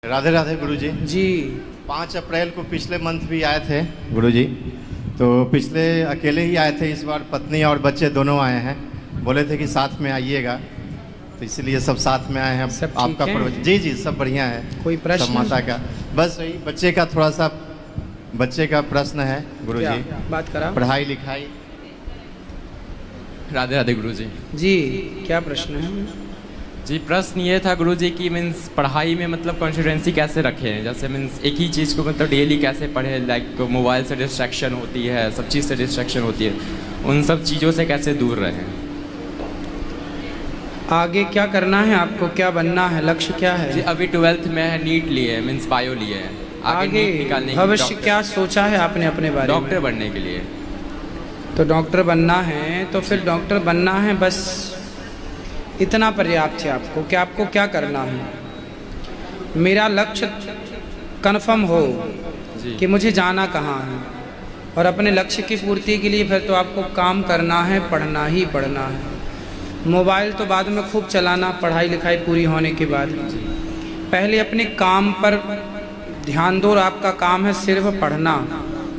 राधे राधे गुरुजी जी। 5 अप्रैल को पिछले मंथ भी आए थे गुरुजी, तो पिछले अकेले ही आए थे, इस बार पत्नी और बच्चे दोनों आए हैं। बोले थे कि साथ में आइएगा, तो इसलिए सब साथ में आए हैं। सब आपका ठीक है? जी जी सब बढ़िया है। कोई प्रश्न? सब माता का, बस वही बच्चे का थोड़ा सा बच्चे का प्रश्न है गुरुजी। बात करा, पढ़ाई लिखाई। राधे राधे गुरुजी। जी क्या प्रश्न है? जी प्रश्न ये था गुरुजी कि मीन्स पढ़ाई में मतलब कॉन्सिस्टेंसी कैसे रखें, जैसे मीन्स एक ही चीज़ को मतलब डेली कैसे पढ़ें, लाइक मोबाइल से डिस्ट्रैक्शन होती है, सब चीज़ से डिस्ट्रैक्शन होती है, उन सब चीज़ों से कैसे दूर रहें। आगे क्या करना है आपको, क्या बनना है, लक्ष्य क्या है? जी अभी 12th में है, नीट लिए मीन्स बायो लिए है, आगे नीट निकालने के भविष्य क्या सोचा है आपने अपने बारे में? डॉक्टर बनने के लिए। तो डॉक्टर बनना है तो फिर डॉक्टर बनना है, बस इतना पर्याप्त है आपको कि आपको क्या करना है। मेरा लक्ष्य कन्फर्म हो कि मुझे जाना कहाँ है, और अपने लक्ष्य की पूर्ति के लिए फिर तो आपको काम करना है, पढ़ना ही पढ़ना है। मोबाइल तो बाद में खूब चलाना, पढ़ाई लिखाई पूरी होने के बाद। पहले अपने काम पर ध्यान दो, और आपका काम है सिर्फ पढ़ना,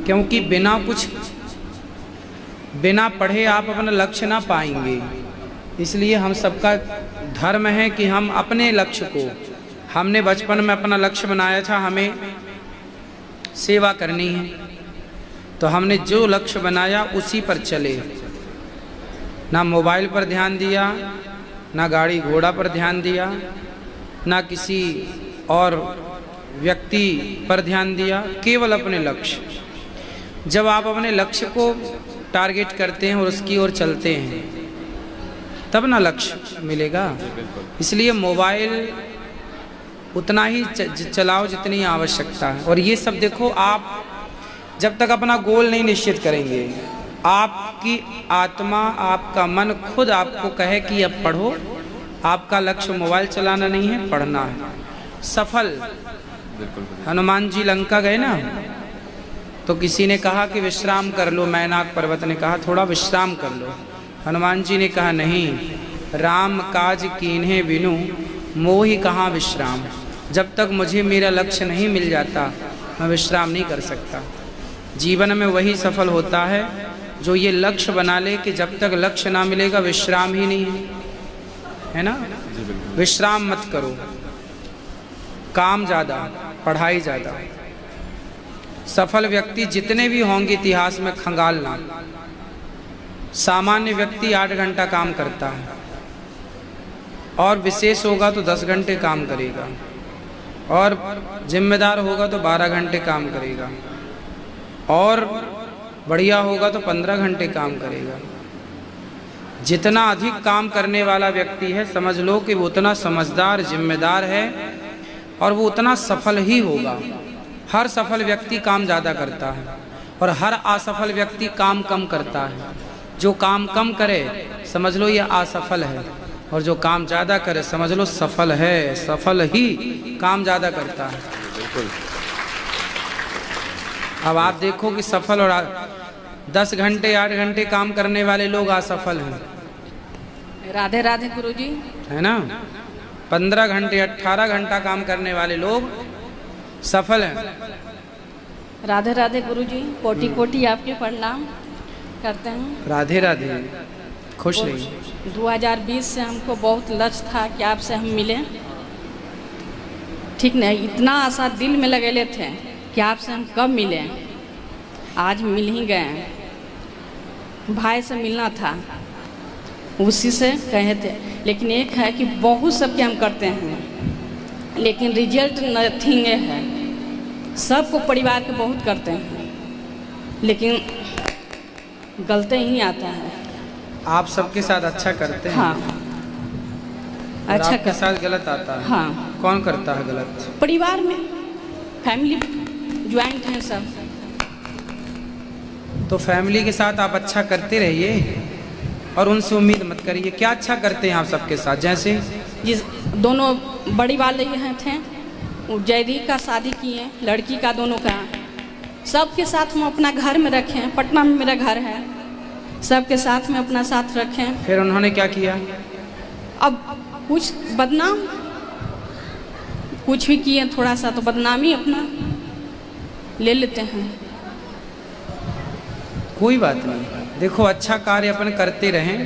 क्योंकि बिना पढ़े आप अपना लक्ष्य ना पाएंगे। इसलिए हम सबका धर्म है कि हम अपने लक्ष्य को, हमने बचपन में अपना लक्ष्य बनाया था हमें सेवा करनी है, तो हमने जो लक्ष्य बनाया उसी पर चले, ना मोबाइल पर ध्यान दिया, ना गाड़ी घोड़ा पर ध्यान दिया, ना किसी और व्यक्ति पर ध्यान दिया, केवल अपने लक्ष्य। जब आप अपने लक्ष्य को टारगेट करते हैं और उसकी ओर चलते हैं तब ना लक्ष्य मिलेगा। इसलिए मोबाइल उतना ही चलाओ जितनी आवश्यकता है। और ये सब देखो, आप जब तक अपना गोल नहीं निश्चित करेंगे, आपकी आत्मा, आपका मन खुद आपको कहे कि अब पढ़ो, आपका लक्ष्य मोबाइल चलाना नहीं है, पढ़ना है। सफल हनुमान जी लंका गए ना, तो किसी ने कहा कि विश्राम कर लो, मैनाक पर्वत ने कहा थोड़ा विश्राम कर लो। हनुमान जी ने कहा नहीं, राम काज कीन्हे बिनु मोहि कहाँ विश्राम। जब तक मुझे मेरा लक्ष्य नहीं मिल जाता मैं विश्राम नहीं कर सकता। जीवन में वही सफल होता है जो ये लक्ष्य बना ले कि जब तक लक्ष्य ना मिलेगा विश्राम ही नहीं है ना। विश्राम मत करो, काम ज़्यादा, पढ़ाई ज़्यादा। सफल व्यक्ति जितने भी होंगे इतिहास में खंगालना, सामान्य व्यक्ति 8 घंटा काम करता है, और विशेष होगा तो 10 घंटे काम करेगा, और जिम्मेदार होगा तो 12 घंटे काम करेगा, और बढ़िया होगा तो 15 घंटे काम करेगा। जितना अधिक काम करने वाला व्यक्ति है, समझ लो कि वो उतना समझदार, जिम्मेदार है, और वो उतना सफल ही होगा। हर सफल व्यक्ति काम ज़्यादा करता है, और हर असफल व्यक्ति काम कम करता है। जो काम कम करे समझ लो ये असफल है, और जो काम ज़्यादा करे समझ लो सफल है। सफल ही काम ज़्यादा करता है। बिल्कुल। अब आप देखो कि सफल और 10 घंटे 8 घंटे काम करने वाले लोग असफल हैं। राधे राधे गुरुजी। है ना। 15 घंटे 18 घंटा काम करने वाले लोग सफल हैं। राधे राधे गुरुजी, कोटि कोटि आपके प्रणाम करते हैं। राधे राधे, खुश रहिए। 2020 से हमको बहुत लक्ष्य था कि आपसे हम मिलें, ठीक नहीं, इतना आशा दिल में लगेले थे कि आपसे हम कब मिलें। आज मिल ही गए। भाई से मिलना था, उसी से कहे थे, लेकिन एक है कि बहुत सबके हम करते हैं लेकिन रिजल्ट नथिंग है। सबको परिवार के बहुत करते हैं लेकिन गलते ही आता है। आप सबके साथ अच्छा करते हैं। हाँ, अच्छा आपके साथ गलत आता है। हाँ। कौन करता है गलत? परिवार में, फैमिली ज्वाइंट है सब। तो फैमिली के साथ आप अच्छा करते रहिए और उनसे उम्मीद मत करिए। क्या अच्छा करते हैं आप सबके साथ? जैसे जिस दोनों बड़ी वाले हैं थे, जयदी का शादी किए, लड़की का दोनों का, सबके साथ हम अपना घर में रखें। पटना में मेरा घर है, सबके साथ में अपना साथ रखें। फिर उन्होंने क्या किया? अब कुछ बदनाम कुछ भी किए थोड़ा सा तो बदनामी अपना ले लेते हैं। कोई बात नहीं, देखो अच्छा कार्य अपन करते रहें।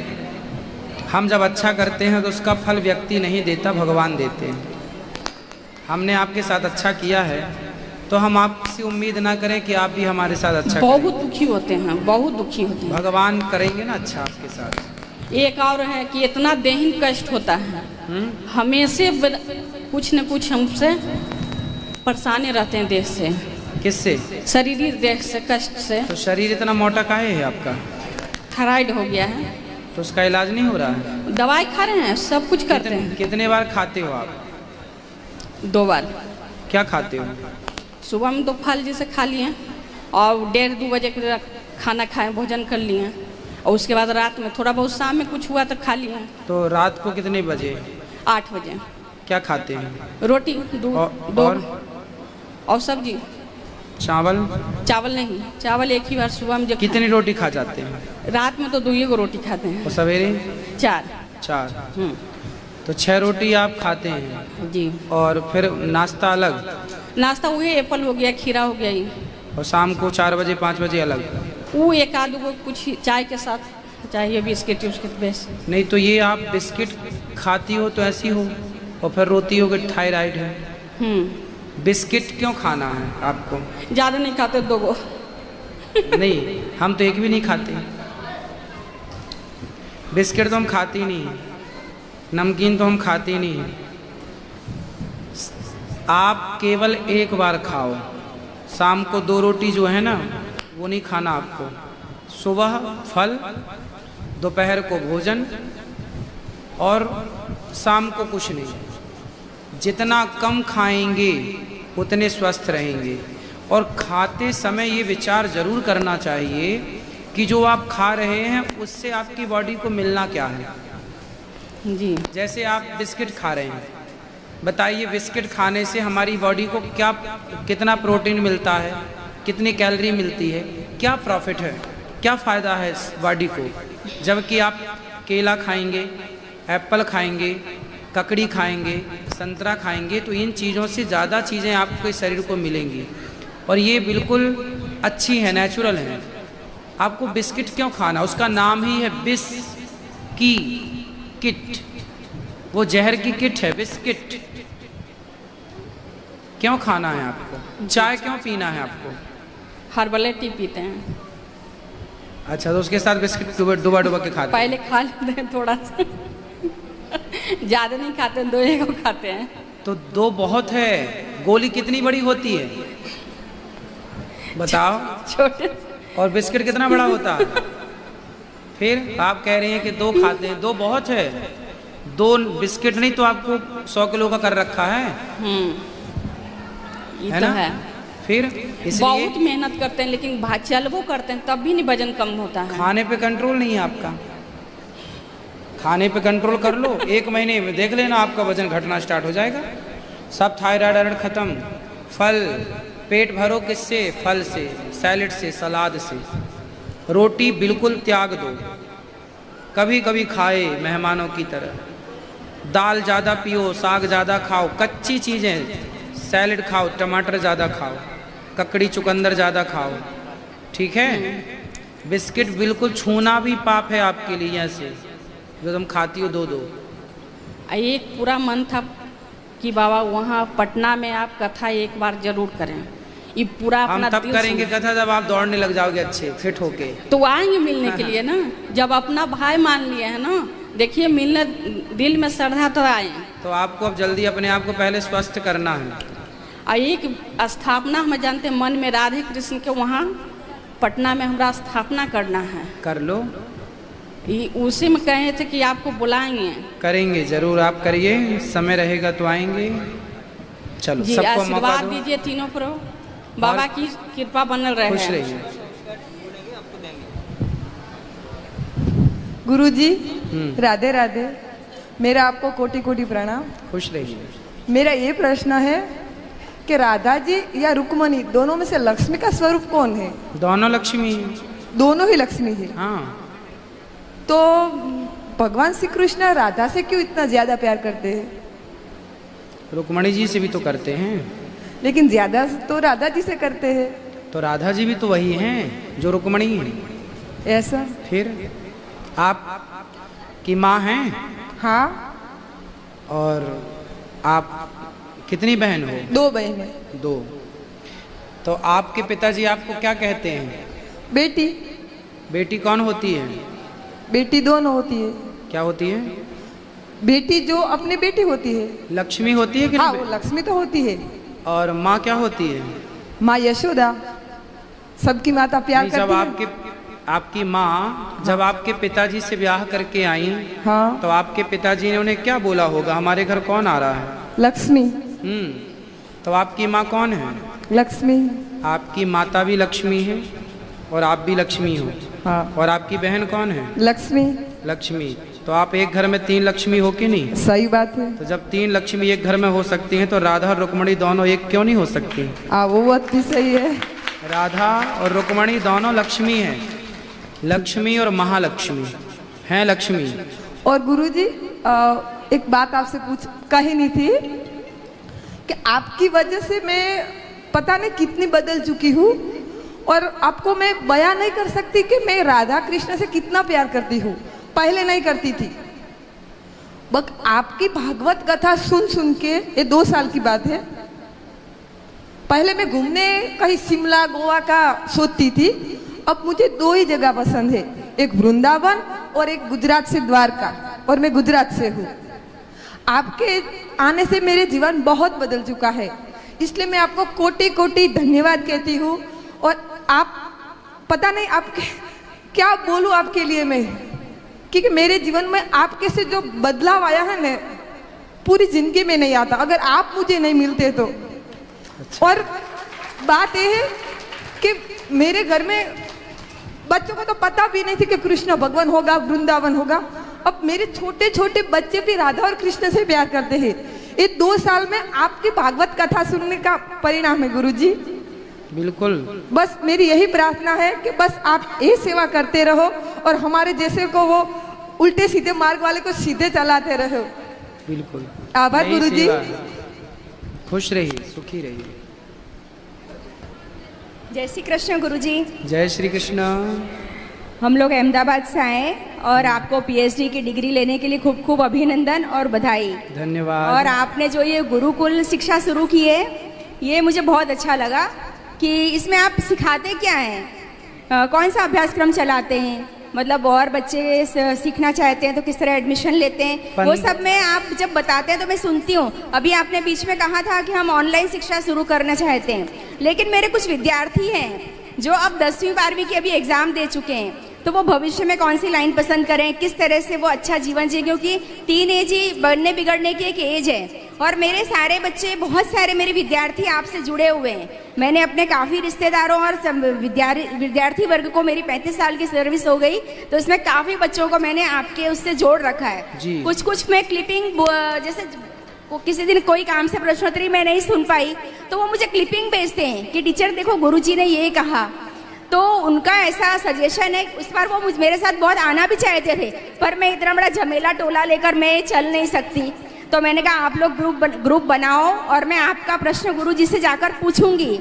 हम जब अच्छा करते हैं तो उसका फल व्यक्ति नहीं देता, भगवान देते हैं। हमने आपके साथ अच्छा किया है तो हम आपसे उम्मीद ना करें कि आप भी हमारे साथ अच्छा बहुत करें। दुखी होते हैं, बहुत दुखी होते हैं। भगवान करेंगे ना अच्छा आपके साथ। एक और है कि इतना देहीन कष्ट होता है, हमेशा कुछ न कुछ हमसे परेशानी रहते हैं देह से। किससे? शरीर देह से, कष्ट से। तो शरीर इतना मोटा काहे है आपका? थायराइड हो गया है। तो उसका इलाज नहीं हो रहा है? दवाई खा रहे हैं, सब कुछ करते हैं। कितने बार खाते हो आप? 2 बार। क्या खाते हो? सुबह में तो फल जैसे खा लिए और 1:30-2 बजे के खाना खाए, भोजन कर लिए, और उसके बाद रात में थोड़ा बहुत शाम में कुछ हुआ तो खा लिए। तो रात को कितने बजे? 8 बजे। क्या खाते हैं? रोटी, दूध और सब्जी। चावल? चावल नहीं, चावल एक ही बार सुबह में। कितनी रोटी खा जाते हैं? रात में तो 2 रोटी खाते हैं। और सवेरे? 4। तो 6 रोटी आप खाते हैं जी। और फिर नाश्ता अलग? नाश्ता वही एप्पल हो गया, खीरा हो गया ही। और शाम को 4 बजे 5 बजे अलग? वो एक आध को कुछ चाय के साथ चाहिए, बिस्किट उस्किट बेस। नहीं तो ये आप बिस्किट खाती हो तो ऐसी हो, और फिर रोती हो कि थायराइड है। बिस्किट क्यों खाना है आपको? ज़्यादा नहीं खाते, 2 गो। नहीं, हम तो एक भी नहीं खाते। बिस्किट तो हम खाते ही नहीं, नमकीन तो हम खाते ही नहीं। आप केवल एक बार खाओ, शाम को 2 रोटी जो है ना वो नहीं खाना आपको। सुबह फल, दोपहर को भोजन और शाम को कुछ नहीं। जितना कम खाएंगे उतने स्वस्थ रहेंगे। और खाते समय ये विचार जरूर करना चाहिए कि जो आप खा रहे हैं उससे आपकी बॉडी को मिलना क्या है। जी। जैसे आप बिस्किट खा रहे हैं, बताइए बिस्किट खाने से हमारी बॉडी को क्या, कितना प्रोटीन मिलता है, कितनी कैलोरी मिलती है, क्या प्रॉफिट है, क्या फ़ायदा है इस बॉडी को। जबकि आप केला खाएंगे, एप्पल खाएंगे, ककड़ी खाएंगे, संतरा खाएंगे, तो इन चीज़ों से ज़्यादा चीज़ें आपके शरीर को मिलेंगी और ये बिल्कुल अच्छी है, नेचुरल है। आपको बिस्किट क्यों खाना? उसका नाम ही है बिस्किट, वो जहर की किट है, बिस्किट। क्यों खाना है आपको? चाय क्यों पीना है आपको? हर्बल टी पीते हैं। अच्छा, तो उसके साथ बिस्किट डुबा के खाते हैं? पहले खा लेते हैं थोड़ा सा, ज़्यादा नहीं खाते हैं, 2 को खाते हैं। तो 2 बहुत है। गोली कितनी बड़ी होती है बताओ? छोटे। और बिस्किट कितना बड़ा होता है? फिर आप कह रहे हैं कि 2 खाते हैं, 2 बहुत है। 2 बिस्किट नहीं तो आपको 100 किलो का कर रखा है। ये है तो ना? है। फिर इसलिए बहुत मेहनत करते हैं लेकिन चलबो करते हैं तब भी नहीं वजन कम होता है। खाने पे कंट्रोल नहीं है आपका। खाने पे कंट्रोल कर लो, 1 महीने में देख लेना आपका वजन घटना स्टार्ट हो जाएगा। सब थायराइड खत्म। फल, पेट भरो किससे? फल से, सैलेड से, सलाद से। रोटी बिल्कुल त्याग दो, कभी कभी खाए मेहमानों की तरह। दाल ज़्यादा पियो, साग ज़्यादा खाओ, कच्ची चीज़ें, सैलेड खाओ, टमाटर ज़्यादा खाओ, ककड़ी चुकंदर ज़्यादा खाओ, ठीक है? बिस्किट बिल्कुल छूना भी पाप है आपके लिए, ऐसे जो तुम खाती हो 2-2। एक पूरा मन था कि बाबा वहाँ पटना में आप कथा एक बार जरूर करें। ये पूरा हम अपना तब दिल करेंगे से- कथा जब आप दौड़ने लग जाओगे अच्छे फिट होके। तो आएंगे मिलने के लिए ना, जब अपना भाई मान लिए है ना। देखिए मिलने दिल में श्रद्धा तो आए। तो आपको अब जल्दी अपने आप को पहले स्वस्थ करना है। और एक स्थापना हम जानते हैं मन में राधे कृष्ण के, वहाँ पटना में हमारा स्थापना करना है। कर लो, उसी में कहे थे कि आपको बुलाएंगे। करेंगे जरूर, आप करिए, समय रहेगा तो आएंगे। चलो जी, सबको मौका आशीर्वाद दो। दीजिए तीनों पर, बाबा की कृपा बनल रहे। खुश रहिए। गुरुजी राधे राधे। मेरा आपको कोटि कोटि प्रणाम। खुश रहिए। मेरा ये प्रश्न है कि राधा जी या रुक्मणी दोनों में से लक्ष्मी का स्वरूप कौन है? दोनों लक्ष्मी हैं। दोनों ही लक्ष्मी है। हाँ, तो भगवान श्री कृष्ण राधा से क्यों इतना ज्यादा प्यार करते हैं? रुक्मणी जी से भी तो करते हैं। लेकिन ज्यादा तो राधा जी से करते हैं। तो राधा जी भी तो वही हैं जो रुक्मणी हैं। ऐसा? फिर आप की माँ हैं? हाँ। और आप कितनी बहन हो? 2 बहनें। 2। तो आपके पिताजी आपको क्या कहते हैं? बेटी। बेटी कौन होती है? बेटी दोनों होती है। क्या होती है? बेटी जो अपनी बेटी होती है। लक्ष्मी होती है कि हाँ, नहीं? वो लक्ष्मी तो होती है। और माँ क्या होती है? माँ यशोदा, सबकी माता प्यार करती है। जब आपकी माँ जब आपके पिताजी से ब्याह करके आई, हाँ, तो आपके पिताजी ने उन्हें क्या बोला होगा, हमारे घर कौन आ रहा है? लक्ष्मी। तो आपकी माँ कौन है? लक्ष्मी। आपकी माता भी लक्ष्मी है और आप भी लक्ष्मी हो। हाँ। और आपकी बहन कौन है? लक्ष्मी। लक्ष्मी। तो आप एक घर में 3 लक्ष्मी हो कि नहीं? सही बात है। तो जब 3 लक्ष्मी एक घर में हो सकती हैं, तो राधा और रुक्मणी दोनों एक क्यों नहीं हो सकती? वो बात भी सही है। राधा और रुक्मणी दोनों लक्ष्मी हैं। लक्ष्मी और महालक्ष्मी हैं लक्ष्मी। और गुरुजी, एक बात आपसे कही नहीं थी कि आपकी वजह से मैं पता नहीं कितनी बदल चुकी हूँ, और आपको मैं बयान नहीं कर सकती कि मैं राधा कृष्ण से कितना प्यार करती हूँ। पहले नहीं करती थी, बस आपकी भागवत कथा सुन सुन के, ये 2 साल की बात है। पहले मैं घूमने कहीं शिमला गोवा का सोचती थी, अब मुझे 2 ही जगह पसंद है, एक वृंदावन और एक गुजरात से द्वारका, और मैं गुजरात से हूँ। आपके आने से मेरे जीवन बहुत बदल चुका है, इसलिए मैं आपको कोटि कोटि धन्यवाद कहती हूँ। और आप पता नहीं आपके क्या बोलूँ आपके लिए मैं, क्योंकि मेरे जीवन में आपके से जो बदलाव आया है ना, पूरी जिंदगी में नहीं आता अगर आप मुझे नहीं मिलते तो। अच्छा। और बात यह है कि मेरे घर में बच्चों को तो पता भी नहीं थी कि कृष्ण भगवान होगा, वृंदावन होगा। अब मेरे छोटे छोटे बच्चे भी राधा और कृष्ण से प्यार करते हैं। ये 2 साल में आपकी भागवत कथा सुनने का परिणाम है गुरुजी। बिल्कुल। बस मेरी यही प्रार्थना है कि बस आप ये सेवा करते रहो और हमारे जैसे को वो उल्टे सीधे मार्ग वाले को सीधे चलाते रहो। बिल्कुल। आभार गुरुजी। खुश रहिए, सुखी रहिए। जय श्री कृष्ण गुरुजी। जय श्री कृष्ण। हम लोग अहमदाबाद से आए और आपको पीएचडी की डिग्री लेने के लिए खूब खूब अभिनंदन और बधाई। धन्यवाद। और आपने जो ये गुरुकुल शिक्षा शुरू की है, ये मुझे बहुत अच्छा लगा कि इसमें आप सिखाते क्या हैं, कौन सा अभ्यासक्रम चलाते हैं, मतलब और बच्चे सीखना चाहते हैं तो किस तरह एडमिशन लेते हैं, वो सब में आप जब बताते हैं तो मैं सुनती हूँ। अभी आपने बीच में कहा था कि हम ऑनलाइन शिक्षा शुरू करना चाहते हैं, लेकिन मेरे कुछ विद्यार्थी हैं जो अब 10वीं 12वीं के अभी एग्ज़ाम दे चुके हैं, तो वो भविष्य में कौन सी लाइन पसंद करें, किस तरह से वो अच्छा जीवन जिए, क्योंकि टीन एज ही बनने बिगड़ने की एक एज है। और मेरे सारे बच्चे, बहुत सारे मेरे विद्यार्थी आपसे जुड़े हुए हैं। मैंने अपने काफ़ी रिश्तेदारों और विद्यार्थी वर्ग को, मेरी 35 साल की सर्विस हो गई, तो इसमें काफ़ी बच्चों को मैंने आपके उससे जोड़ रखा है। कुछ मैं क्लिपिंग, जैसे किसी दिन कोई काम से प्रश्नोत्तरी मैं नहीं सुन पाई तो वो मुझे क्लिपिंग भेजते हैं कि टीचर देखो गुरुजी ने ये कहा। तो उनका ऐसा सजेशन है, उस पर वो मेरे साथ बहुत आना भी चाहते थे, पर मैं इतना बड़ा झमेला टोला लेकर मैं चल नहीं सकती। तो मैंने कहा आप लोग ग्रुप बनाओ और मैं आपका प्रश्न गुरुजी से जाकर पूछूंगी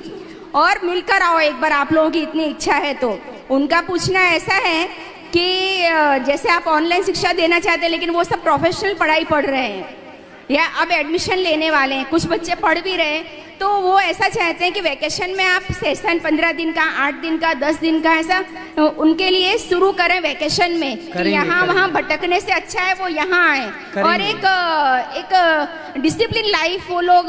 और मिलकर आओ एक बार, आप लोगों की इतनी इच्छा है तो। उनका पूछना ऐसा है कि जैसे आप ऑनलाइन शिक्षा देना चाहते हैं, लेकिन वो सब प्रोफेशनल पढ़ाई पढ़ रहे हैं या अब एडमिशन लेने वाले हैं, कुछ बच्चे पढ़ भी रहे हैं, तो वो ऐसा चाहते हैं कि वैकेशन में आप सेशन 15 दिन का, 8 दिन का, 10 दिन का ऐसा उनके लिए शुरू करें वैकेशन में, कि यहाँ वहाँ भटकने से अच्छा है वो यहाँ आए और एक डिसिप्लिन लाइफ वो लोग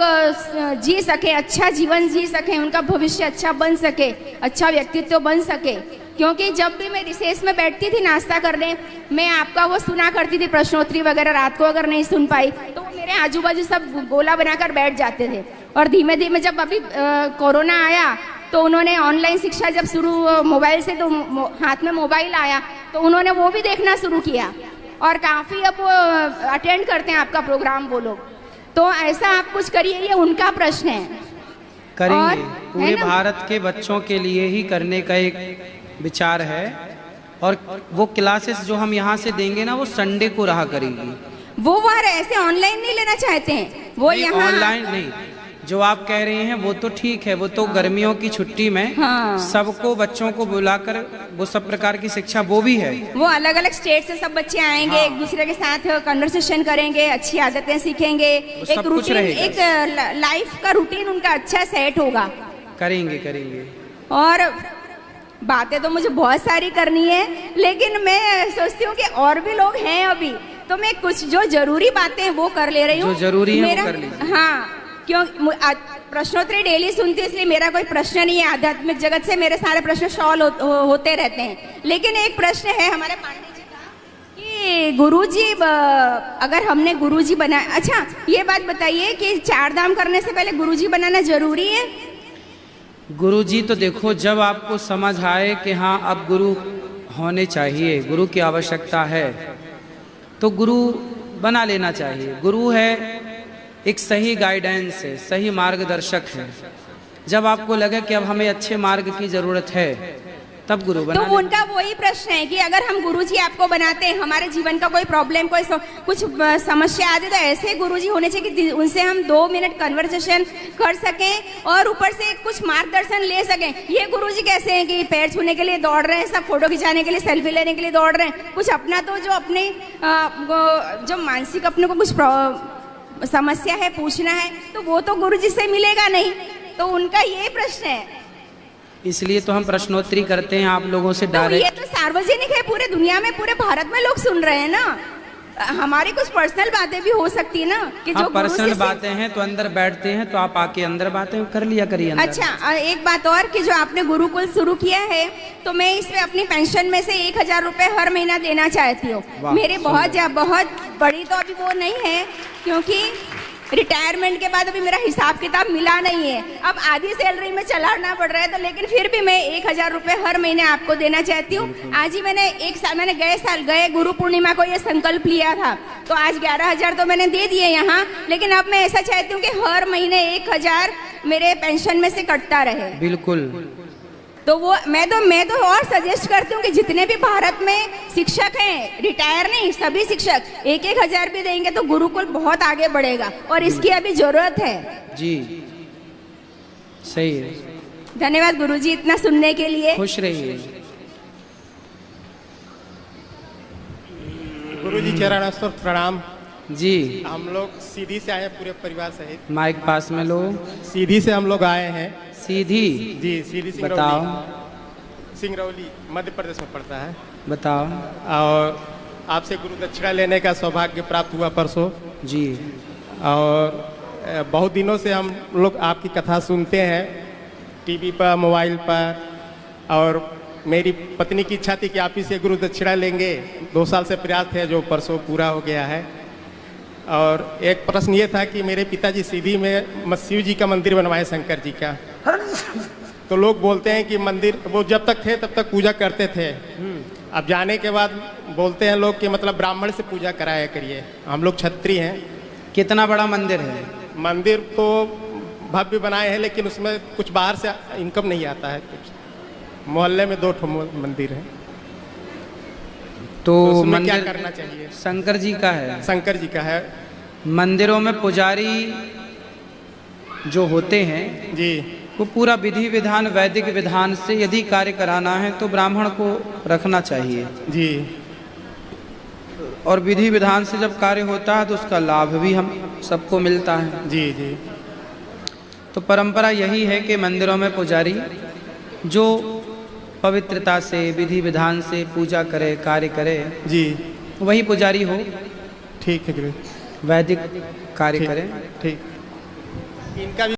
जी सके, अच्छा जीवन जी सके, उनका भविष्य अच्छा बन सके, अच्छा व्यक्तित्व बन सके। क्योंकि जब भी मैं रिसेस में बैठती थी नाश्ता करने, मैं आपका वो सुना करती थी प्रश्नोत्तरी वगैरह, रात को अगर नहीं सुन पाई तो मेरे आजू बाजू सब गोला बनाकर बैठ जाते थे। और धीमे धीमे जब अभी कोरोना आया तो उन्होंने ऑनलाइन शिक्षा जब शुरू, मोबाइल से तो हाथ में मोबाइल आया तो उन्होंने वो भी देखना शुरू किया और काफ़ी अब वो अटेंड करते हैं आपका प्रोग्राम वो लोग। तो ऐसा आप कुछ करिए, ये उनका प्रश्न है। करेंगे, पूरे भारत के बच्चों के लिए ही करने का एक विचार है। और वो क्लासेस जो हम यहाँ से देंगे ना, वो संडे को रहा करेगी। वो ऐसे ऑनलाइन नहीं लेना चाहते हैं, वो नहीं, यहाँ ऑनलाइन नहीं, जो आप कह रहे हैं वो तो ठीक है, वो तो गर्मियों की छुट्टी में हाँ। सबको बच्चों को बुलाकर वो सब प्रकार की शिक्षा वो भी है। वो अलग अलग स्टेट से सब बच्चे आएंगे, हाँ। एक दूसरे के साथ कन्वर्सेशन करेंगे, अच्छी आदतें सीखेंगे, एक सब कुछ रूटीन, रहेगा। एक लाइफ का रूटीन उनका अच्छा सेट होगा। करेंगे करेंगे। और बातें तो मुझे बहुत सारी करनी है, लेकिन मैं सोचती हूँ कि और भी लोग हैं अभी, तो मैं कुछ जो जरूरी बातें वो कर ले रही हूँ। जो जरूरी है वो कर लीजिए। हाँ, क्यों प्रश्नोत्तरी डेली सुनती हूँ, इसलिए मेरा कोई प्रश्न नहीं है। आध्यात्मिक जगत से मेरे सारे प्रश्न सॉल्व होते रहते हैं, लेकिन एक प्रश्न है हमारे पांडे जी का कि गुरुजी, अगर हमने गुरुजी बनाया, अच्छा ये बात बताइए कि 4 धाम करने से पहले गुरुजी बनाना जरूरी है? गुरुजी तो देखो, जब आपको समझ आए कि हाँ अब गुरु होने चाहिए, गुरु की आवश्यकता है, तो गुरु बना लेना चाहिए। गुरु है एक सही गाइडेंस है, सही मार्गदर्शक है। जब आपको लगे कि अब हमें अच्छे मार्ग की जरूरत है, तब गुरु बना तो लेना। उनका वही प्रश्न है कि अगर हम गुरुजी आपको बनाते हैं, हमारे जीवन का कोई प्रॉब्लम, कोई कुछ समस्या आती, तो ऐसे गुरुजी होने चाहिए कि उनसे हम 2 मिनट कन्वर्सेशन कर सकें और ऊपर से कुछ मार्गदर्शन ले सकें। ये गुरुजी कैसे हैं कि पैर छूने के लिए दौड़ रहे हैं, सब फोटो खिंचाने के लिए, सेल्फी लेने के लिए दौड़ रहे हैं, कुछ अपना तो जो अपने जो मानसिक अपने को कुछ समस्या है, पूछना है, तो वो तो गुरुजी से मिलेगा नहीं। तो उनका ये प्रश्न है, इसलिए तो हम प्रश्नोत्तरी करते हैं आप लोगों से तो डायरेक्ट। ये तो सार्वजनिक है, पूरे दुनिया में, पूरे भारत में लोग सुन रहे हैं ना। हमारी कुछ पर्सनल बातें भी हो सकती है ना कि जो पर्सनल बातें हैं तो अंदर बैठते हैं, तो आप आके अंदर बातें कर लिया करिए अंदर। अच्छा, एक बात और कि जो आपने गुरुकुल शुरू किया है, तो मैं इसमें अपनी पेंशन में से 1000 रुपए हर महीना देना चाहती हूँ। मेरी बहुत बड़ी तो अभी वो नहीं है, क्योंकि रिटायरमेंट के बाद अभी मेरा हिसाब किताब मिला नहीं है, अब आधी सैलरी में चलाना पड़ रहा है, तो लेकिन फिर भी मैं 1000 रुपए हर महीने आपको देना चाहती हूँ। आज ही मैंने मैंने गए गुरु पूर्णिमा को ये संकल्प लिया था, तो आज 11,000 तो मैंने दे दिए यहाँ, लेकिन अब मैं ऐसा चाहती हूँ कि हर महीने 1000 मेरे पेंशन में से कटता रहे। बिल्कुल। तो वो मैं तो और सजेस्ट करती हूँ कि जितने भी भारत में शिक्षक हैं, रिटायर नहीं, सभी शिक्षक 1,000 भी देंगे तो गुरुकुल बहुत आगे बढ़ेगा, और इसकी अभी जरूरत है। जी सही है। धन्यवाद गुरुजी इतना सुनने के लिए। खुश रहिए। गुरुजी चरणास्तर प्रणाम जी। हम लोग सीधी से आए हैं, पूरे परिवार सहित। माइक पास में लो। सीधी से हम लोग आए हैं। सीधी? जी, सीधी बताओ। सिंगरौली मध्य प्रदेश में पड़ता है। बताओ। और आपसे गुरु दक्षिणा लेने का सौभाग्य प्राप्त हुआ परसों जी। और बहुत दिनों से हम लोग आपकी कथा सुनते हैं टीवी पर, मोबाइल पर, और मेरी पत्नी की इच्छा थी कि आप ही से गुरु दक्षिणा लेंगे। 2 साल से प्रयास थे, जो परसों पूरा हो गया है। और एक प्रश्न ये था कि मेरे पिताजी सीधी में शिव जी का मंदिर बनवाए, शंकर जी का। तो लोग बोलते हैं कि मंदिर, वो जब तक थे तब तक पूजा करते थे, अब जाने के बाद बोलते हैं लोग कि मतलब ब्राह्मण से पूजा कराया करिए। हम लोग क्षत्रिय हैं। कितना बड़ा मंदिर है? मंदिर तो भव्य बनाए हैं, लेकिन उसमें कुछ बाहर से इनकम नहीं आता है। कुछ मोहल्ले में 2 मंदिर है, तो उसमें मंदिर क्या करना चाहिए? शंकर जी का है। शंकर जी का है। मंदिरों में पुजारी जो होते हैं जी, वो पूरा विधि विधान, वैदिक विधान से यदि कार्य कराना है तो ब्राह्मण को रखना चाहिए जी। और विधि विधान से जब कार्य होता है तो उसका लाभ भी हम सबको मिलता है। जी जी। तो परंपरा यही है कि मंदिरों में पुजारी जो पवित्रता से, विधि विधान से पूजा करे, कार्य करे, जी, वही पुजारी हो। ठीक है गुरु। वैदिक कार्य करे। ठीक। इनका भी